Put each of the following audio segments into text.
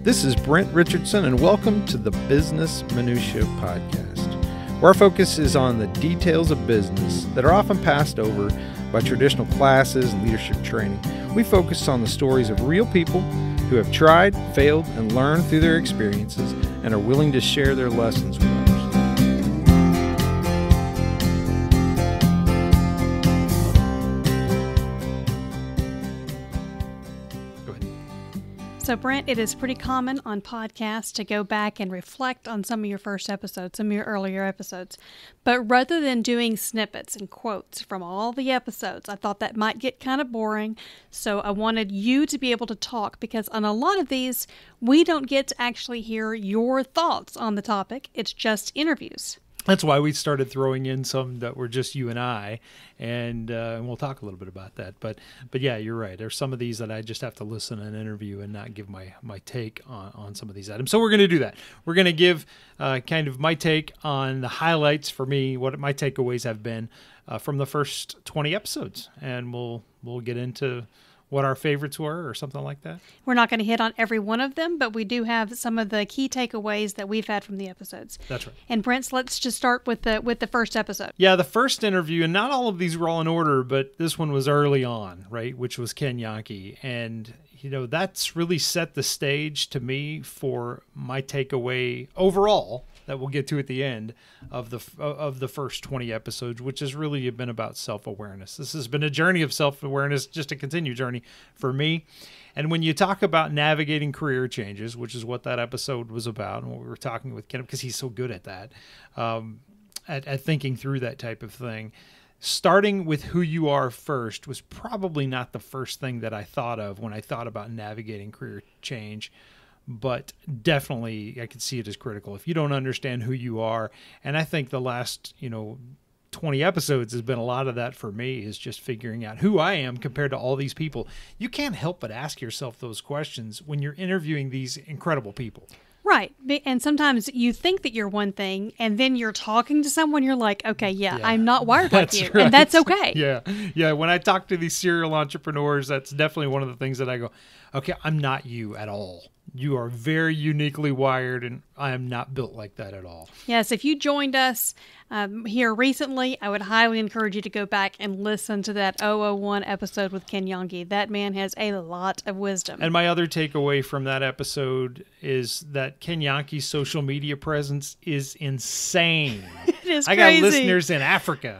This is Brent Richardson, and welcome to the Business Minutia Podcast, where our focus is on the details of business that are often passed over by traditional classes and leadership training. We focus on the stories of real people who have tried, failed, and learned through their experiences and are willing to share their lessons with others. So, Brent, it is pretty common on podcasts to go back and reflect on some of your first episodes, some of your earlier episodes. But rather than doing snippets and quotes from all the episodes, I thought that might get kind of boring. So I wanted you to be able to talk, because on a lot of these, we don't get to actually hear your thoughts on the topic. It's just interviews. That's why we started throwing in some that were just you and I, and we'll talk a little bit about that. But yeah, you're right. There's some of these that I just have to listen and interview and not give my take on some of these items. So we're going to do that. We're going to give kind of my take on the highlights for me, what my takeaways have been from the first 20 episodes, and we'll get into what our favorites were or something like that. We're not going to hit on every one of them, but we do have some of the key takeaways that we've had from the episodes. That's right. And Brent, let's just start with the first episode. Yeah, the first interview, and not all of these were all in order, but this one was early on, right, which was Ken Janke. And, you know, that's really set the stage to me for my takeaway overall that we'll get to at the end of the first 20 episodes, which has really been about self-awareness. This has been a journey of self-awareness, just a continued journey for me. And when you talk about navigating career changes, which is what that episode was about, and what we were talking with Ken, because he's so good at that, at thinking through that type of thing, starting with who you are first was probably not the first thing that I thought of when I thought about navigating career change. But definitely I could see it as critical. If you don't understand who you are, and I think the last, 20 episodes has been a lot of that for me, is just figuring out who I am compared to all these people. You can't help but ask yourself those questions when you're interviewing these incredible people. Right. And sometimes you think that you're one thing, and then you're talking to someone, you're like, okay, yeah. I'm not wired like you. Right. And that's okay. Yeah. When I talk to these serial entrepreneurs, that's definitely one of the things that I go, okay, I'm not you at all. You are very uniquely wired, and I am not built like that at all. Yes, if you joined us here recently, I would highly encourage you to go back and listen to that 001 episode with Ken Janke. That man has a lot of wisdom. And my other takeaway from that episode is that Ken Janke's social media presence is insane. It is I crazy. got listeners in Africa.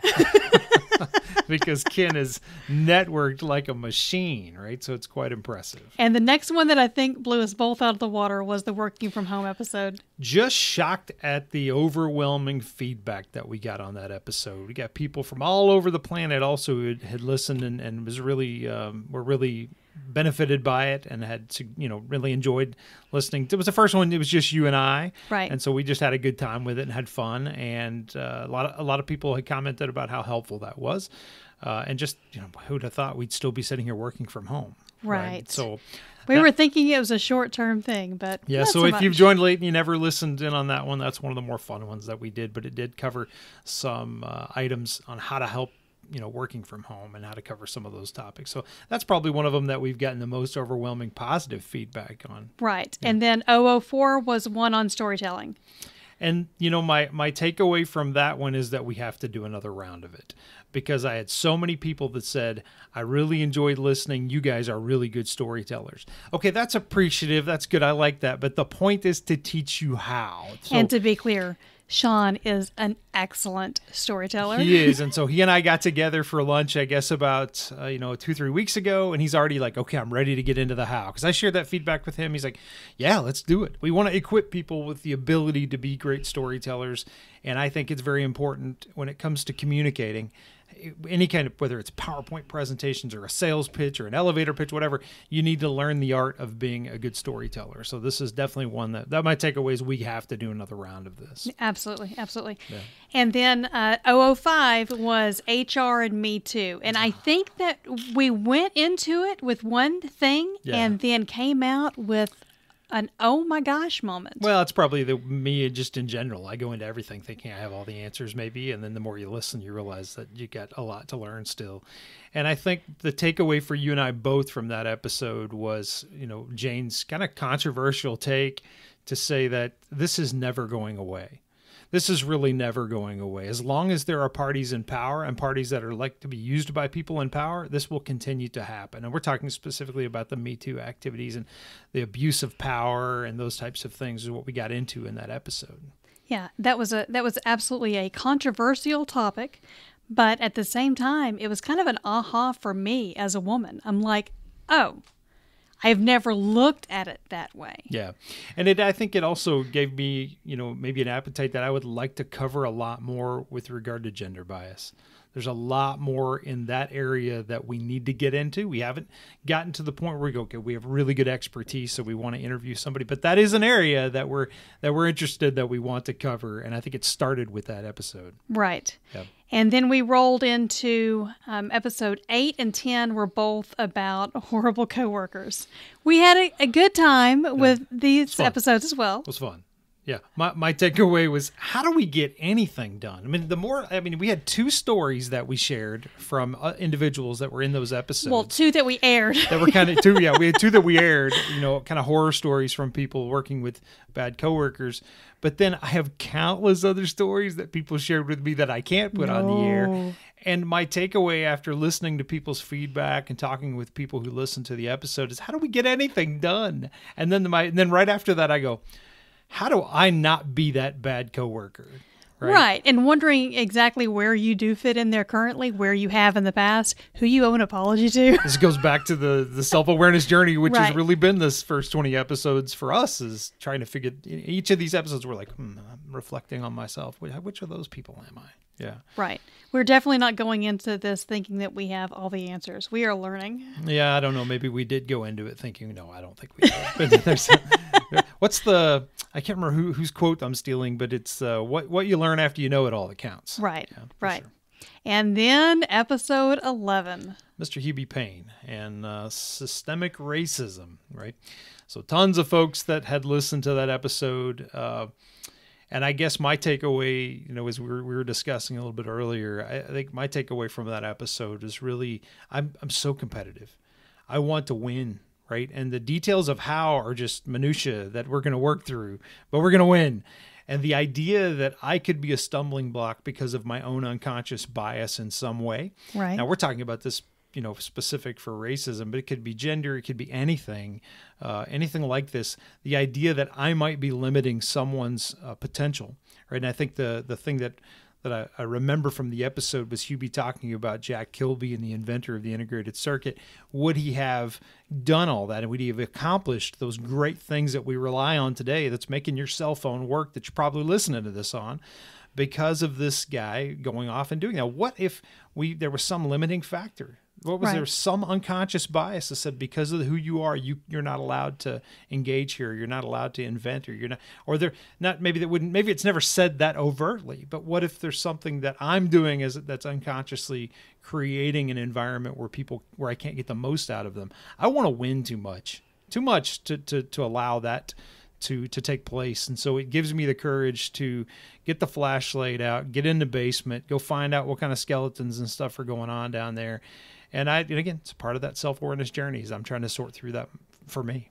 Because Ken is networked like a machine, right? So it's quite impressive. And the next one that I think blew us both out of the water was the working from home episode. Just shocked at the overwhelming feedback that we got on that episode. We got people from all over the planet also who had listened and was really were really benefited by it and had really enjoyed listening. It was the first one. It was just you and I, right? And so we just had a good time with it and had fun. And a lot of people had commented about how helpful that was, and just who'd have thought we'd still be sitting here working from home, right? So we were thinking it was a short-term thing, but yeah. So if you've joined late and you never listened in on that one, that's one of the more fun ones that we did. But it did cover some items on how to help working from home and how to cover some of those topics. So that's probably one of them that we've gotten the most overwhelming positive feedback on. Right. Yeah. And then 004 was one on storytelling. And, my takeaway from that one is that we have to do another round of it, because I had so many people that said, I really enjoyed listening. You guys are really good storytellers. Okay, that's appreciative. That's good. I like that. But the point is to teach you how. And to be clear, Sean is an excellent storyteller. He is. And so he and I got together for lunch, I guess, about, 2-3 weeks ago. And he's already like, okay, I'm ready to get into the how. Because I shared that feedback with him. He's like, yeah, let's do it. We want to equip people with the ability to be great storytellers. And I think it's very important when it comes to communicating. Any kind of, whether it's PowerPoint presentations or a sales pitch or an elevator pitch, whatever, you need to learn the art of being a good storyteller. So this is definitely one that my takeaway is we have to do another round of this. Absolutely. Yeah. And then 005 was HR and Me Too. And I think that we went into it with one thing and then came out with an oh my gosh moment. Well, it's probably me just in general. I go into everything thinking I have all the answers maybe, and then the more you listen, you realize that you got a lot to learn still. And I think the takeaway for you and I both from that episode was, Jane's kind of controversial take to say that this is never going away. This is really never going away. As long as there are parties in power and parties that are like to be used by people in power, this will continue to happen. And we're talking specifically about the Me Too activities and the abuse of power and those types of things is what we got into in that episode. Yeah, that was absolutely a controversial topic, but at the same time, it was kind of an aha for me as a woman. I'm like, oh, I've never looked at it that way. Yeah. And I think it also gave me, maybe an appetite that I would like to cover a lot more with regard to gender bias. There's a lot more in that area that we need to get into. We haven't gotten to the point where we go, okay, we have really good expertise, so we want to interview somebody. But that is an area that we're interested, that we want to cover. And I think it started with that episode. Right. Yep. And then we rolled into episode 8 and 10 were both about horrible coworkers. We had a good time with these episodes as well. It was fun. Yeah. My takeaway was, how do we get anything done? We had 2 stories that we shared from individuals that were in those episodes. Well, 2 that we aired. That were kind of 2. Yeah, we had 2 that we aired, kind of horror stories from people working with bad coworkers. But then I have countless other stories that people shared with me that I can't put on the air. And my takeaway after listening to people's feedback and talking with people who listen to the episode is, how do we get anything done? And then right after that, I go, how do I not be that bad coworker? Right. And wondering exactly where you do fit in there currently, where you have in the past, who you owe an apology to. This goes back to the self-awareness journey, which has really been this first 20 episodes for us, is trying to figure, each of these episodes we're like, I'm reflecting on myself. Which of those people am I? Yeah. Right. We're definitely not going into this thinking that we have all the answers. We are learning. Yeah, I don't know. Maybe we did go into it thinking, no, I don't think we did. But I can't remember whose quote I'm stealing, but it's what you learn after you know it all that counts. Right, yeah, right. Sure. And then episode 11. Mr. Hubie Payne and systemic racism, right? So tons of folks that had listened to that episode. And I guess my takeaway, as we were discussing a little bit earlier, I think my takeaway from that episode is really, I'm so competitive. I want to win, right? And the details of how are just minutia that we're going to work through, but we're going to win. And the idea that I could be a stumbling block because of my own unconscious bias in some way. Right. Now we're talking about this, specific for racism, but it could be gender, it could be anything like this. The idea that I might be limiting someone's potential, right? And I think the thing that I remember from the episode was Hubie talking about Jack Kilby and the inventor of the integrated circuit. Would he have done all that? And would he have accomplished those great things that we rely on today that's making your cell phone work, that you're probably listening to this on, because of this guy going off and doing that? What if there was some limiting factor? What was there some unconscious bias that said, because of who you are, you're not allowed to engage here, you're not allowed to invent, or you're not, or they're not, maybe it's never said that overtly, but what if there's something that I'm doing that's unconsciously creating an environment where I can't get the most out of them? I want to win too much to allow that to take place. And so it gives me the courage to get the flashlight out, get in the basement, go find out what kind of skeletons and stuff are going on down there. And again, it's part of that self-awareness journey, is I'm trying to sort through that for me.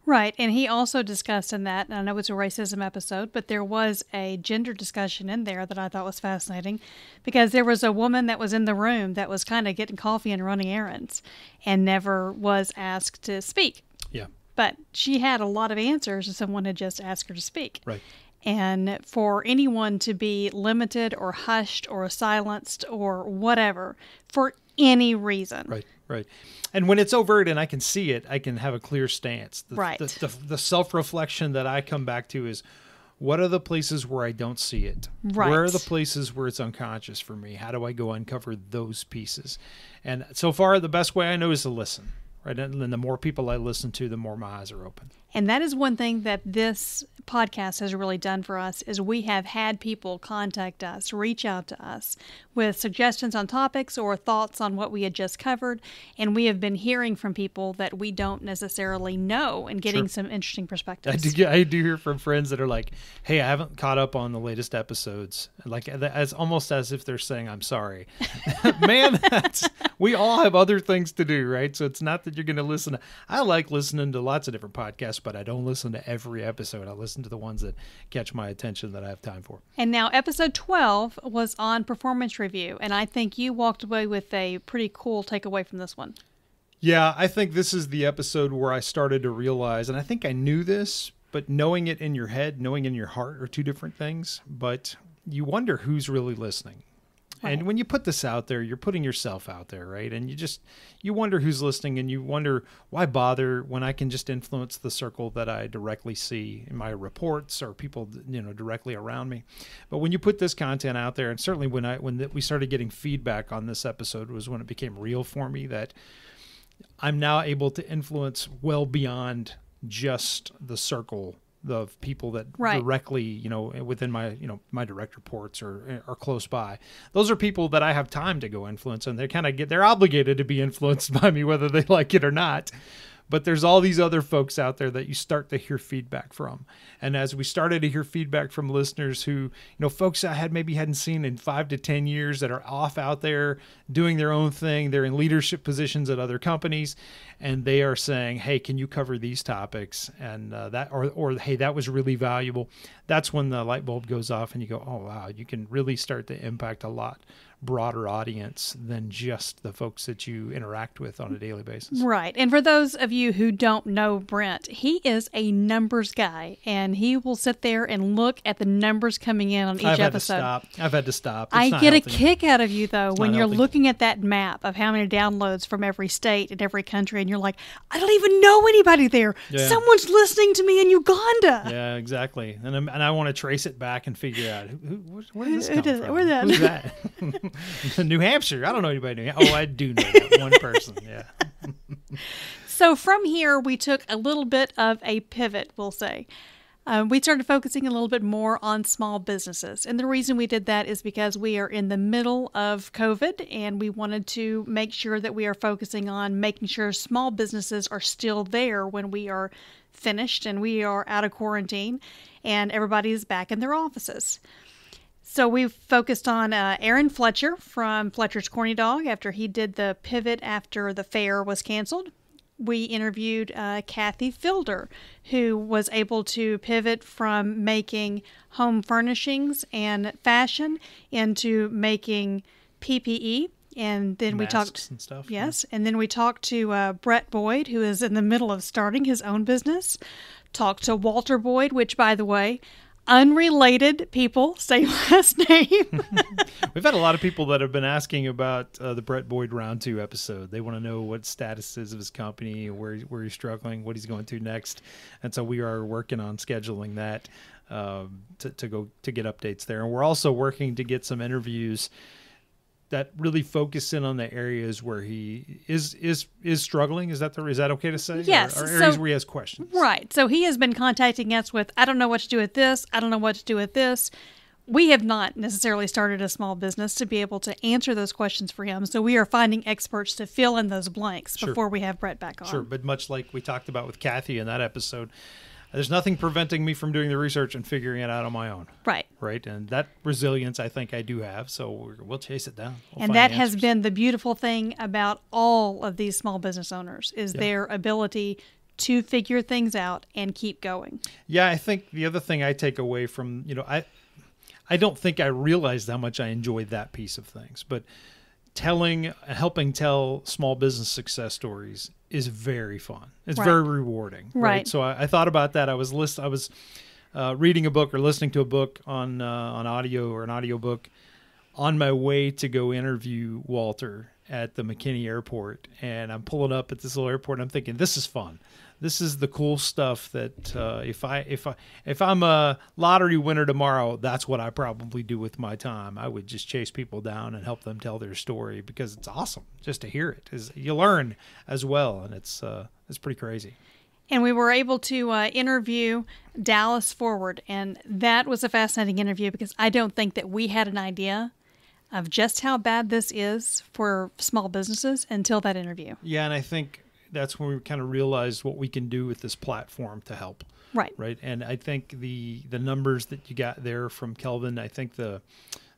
Right. And he also discussed in that, and I know it's a racism episode, but there was a gender discussion in there that I thought was fascinating, because there was a woman that was in the room that was kind of getting coffee and running errands and never was asked to speak. Yeah. But she had a lot of answers if someone had just asked her to speak. Right. And for anyone to be limited or hushed or silenced or whatever for any reason. Right. And when it's overt and I can see it, I can have a clear stance. The self-reflection that I come back to is, what are the places where I don't see it? Right. Where are the places where it's unconscious for me? How do I go uncover those pieces? And so far, the best way I know is to listen. right? And then the more people I listen to, the more my eyes are open. And that is one thing that this podcast has really done for us is we have had people contact us, reach out to us with suggestions on topics or thoughts on what we had just covered. And we have been hearing from people that we don't necessarily know and getting some interesting perspectives. I do hear from friends that are like, hey, I haven't caught up on the latest episodes. Like, as almost as if they're saying, I'm sorry. Man, we all have other things to do, right? So it's not that you're going to listen. I like listening to lots of different podcasts, but I don't listen to every episode. I listen to the ones that catch my attention that I have time for. And now episode 12 was on performance review, and I think you walked away with a pretty cool takeaway from this one. Yeah, I think this is the episode where I started to realize, and I think I knew this, but knowing it in your head, knowing it in your heart are two different things, but you wonder who's really listening. Right. And when you put this out there, you're putting yourself out there, right? And you wonder who's listening, and you wonder why bother when I can just influence the circle that I directly see in my reports or people, directly around me. But when you put this content out there, and certainly when we started getting feedback on this episode was when it became real for me that I'm now able to influence well beyond just the circle of people that directly, within my, my direct reports or are close by. Those are people that I have time to go influence, and they're obligated to be influenced by me, whether they like it or not. But there's all these other folks out there that you start to hear feedback from. And as we started to hear feedback from listeners who, folks I hadn't seen in 5 to 10 years that are off out there doing their own thing. They're in leadership positions at other companies, and they are saying, hey, can you cover these topics? And hey, that was really valuable. That's when the light bulb goes off and you go, oh, wow, you can really start to impact a lot broader audience than just the folks that you interact with on a daily basis. Right. And for those of you who don't know Brent, he is a numbers guy, and he will sit there and look at the numbers coming in on each episode. I've had to stop. I get a kick out of you, though, when you're looking at that map of how many downloads from every state and every country, and you're like, I don't even know anybody there. Yeah. Someone's listening to me in Uganda. Yeah, exactly. And I want to trace it back and figure out where did this come from? Who's that? New Hampshire. I don't know anybody in New Hampshire. Oh, I do know that one person. Yeah. So from here, we took a little bit of a pivot, we'll say. We started focusing a little bit more on small businesses. And the reason we did that is because we are in the middle of COVID, and we wanted to make sure that we are focusing on making sure small businesses are still there when we are finished and we are out of quarantine and everybody's back in their offices. So we've focused on Aaron Fletcher from Fletcher's Corny Dog after he did the pivot after the fair was canceled. We interviewed Kathy Fielder, who was able to pivot from making home furnishings and fashion into making PPE. And then we talked and stuff. Yes. And then we talked to Brett Boyd, who is in the middle of starting his own business. Talked to Walter Boyd, which, by the way, unrelated people, same last name. We've had a lot of people that have been asking about the Brett Boyd Round 2 episode. They want to know what status is of his company, where he's struggling, what he's going to next. And so we are working on scheduling that to get updates there. And we're also working to get some interviews that really focus in on the areas where he is struggling. Is that okay to say? Yes. Or areas where he has questions. Right. So he has been contacting us with, I don't know what to do with this. I don't know what to do with this. We have not necessarily started a small business to be able to answer those questions for him. So we are finding experts to fill in those blanks before we have Brett back on. Sure. But much like we talked about with Kathy in that episode, there's nothing preventing me from doing the research and figuring it out on my own. Right. Right. And that resilience I think I do have. So we'll chase it down. And that has been the beautiful thing about all of these small business owners is their ability to figure things out and keep going. Yeah. I think the other thing I take away from, I don't think I realized how much I enjoyed that piece of things, but helping tell small business success stories is very fun. It's very rewarding. Right. So I thought about that. I was reading a book or listening to a book on audio or an audiobook on my way to go interview Walter at the McKinney airport. And I'm pulling up at this little airport and I'm thinking, this is fun. this is the cool stuff that if I'm a lottery winner tomorrow, that's what I probably do with my time. I would just chase people down and help them tell their story, because it's awesome just to hear it. You learn as well, and it's pretty crazy. And we were able to interview Dallas Forward, and that was a fascinating interview, because I don't think that we had an idea of just how bad this is for small businesses until that interview. Yeah, and I think that's when we kind of realized what we can do with this platform to help. Right. And I think the numbers that you got there from Kelvin, I think the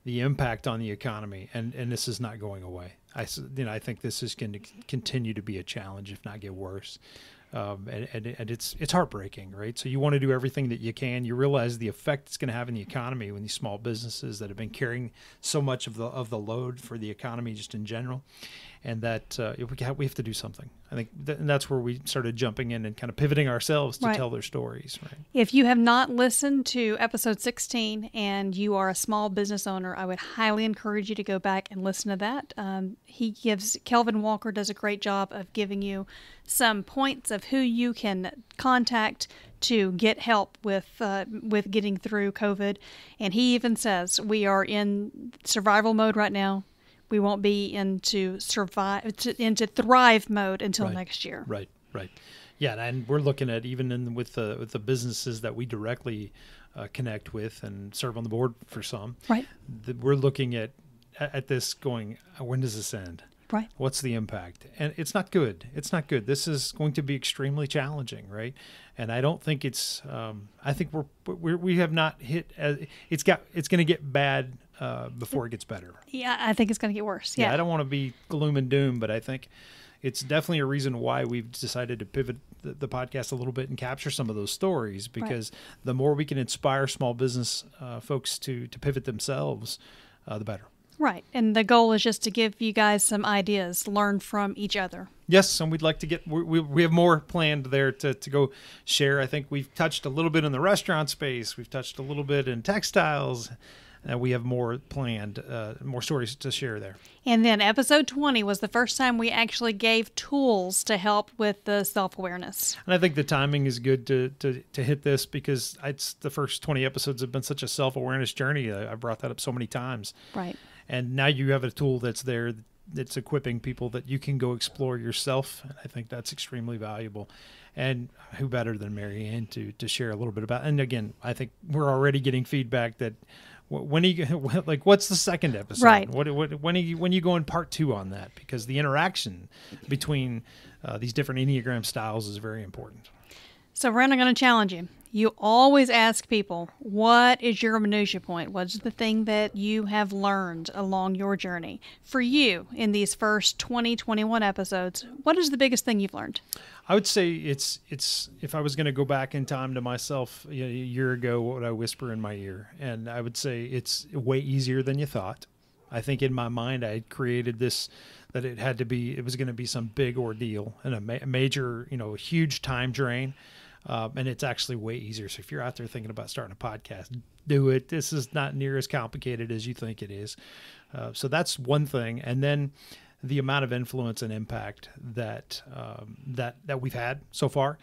impact on the economy, and this is not going away. I think this is going to continue to be a challenge, if not get worse. And it's heartbreaking, right? So you want to do everything that you can. You realize the effect it's going to have in the economy when these small businesses that have been carrying so much of the load for the economy just in general, and that we have to do something. I think and that's where we started jumping in and kind of pivoting ourselves to tell their stories. Right. If you have not listened to episode 16 and you are a small business owner, I would highly encourage you to go back and listen to that. Kelvin Walker does a great job of giving you some points of who you can contact to get help with getting through COVID. And he even says we are in survival mode right now. We won't be into thrive mode until next year. Right. Yeah, and we're looking at even with the businesses that we directly connect with and serve on the board for some. Right. We're looking at this going, when does this end? Right. What's the impact? And it's not good. This is going to be extremely challenging, right? And I don't think it's. I think we have not hit. It's going to get bad before it gets better. Yeah, I think it's going to get worse. Yeah. I don't want to be gloom and doom, but I think it's definitely a reason why we've decided to pivot the podcast a little bit and capture some of those stories, because the more we can inspire small business folks to pivot themselves, the better. Right. And the goal is just to give you guys some ideas, learn from each other. Yes, and we'd like to we have more planned there to go share. I think we've touched a little bit in the restaurant space. We've touched a little bit in textiles. We have more planned, more stories to share there. And then episode 20 was the first time we actually gave tools to help with the self-awareness. And I think the timing is good to hit this, because the first 20 episodes have been such a self-awareness journey. I brought that up so many times. Right. And now you have a tool that's there that's equipping people that you can go explore yourself. And I think that's extremely valuable. And who better than Mary Ann to share a little bit about. And again, I think we're already getting feedback that what's the second episode? Right. When are you going part 2 on that? Because the interaction between these different Enneagram styles is very important. So, Brent, I'm going to challenge you. You always ask people, what is your minutia point? What's the thing that you have learned along your journey? For you, in these first 21 episodes, what is the biggest thing you've learned? I would say it's if I was going to go back in time to myself a year ago, what would I whisper in my ear? And I would say it's way easier than you thought. I think in my mind I had created this, that it was going to be some big ordeal and a major, huge time drain. And it's actually way easier. So if you're out there thinking about starting a podcast, do it. This is not near as complicated as you think it is. So that's one thing. And then the amount of influence and impact that we've had so far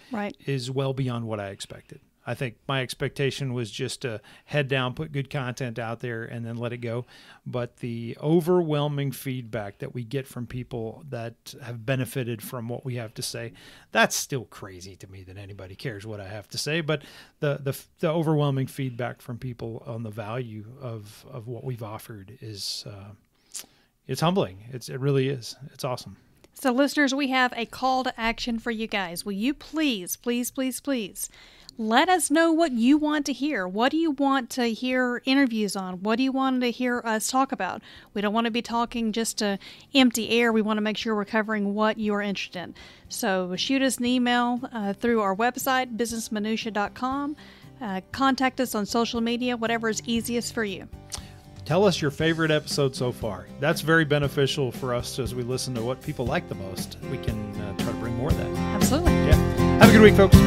is well beyond what I expected. I think my expectation was just to head down, put good content out there, and then let it go. But the overwhelming feedback that we get from people that have benefited from what we have to say, that's still crazy to me that anybody cares what I have to say. But the overwhelming feedback from people on the value of what we've offered is it's humbling. It really is. It's awesome. So, listeners, we have a call to action for you guys. Will you please let us know what you want to hear. What do you want to hear interviews on? What do you want to hear us talk about? We don't want to be talking just to empty air. We want to make sure we're covering what you are interested in. So shoot us an email through our website, businessminutia.com. Contact us on social media, whatever is easiest for you. Tell us your favorite episode so far. That's very beneficial for us as we listen to what people like the most. We can try to bring more of that. Absolutely. Yeah. Have a good week, folks.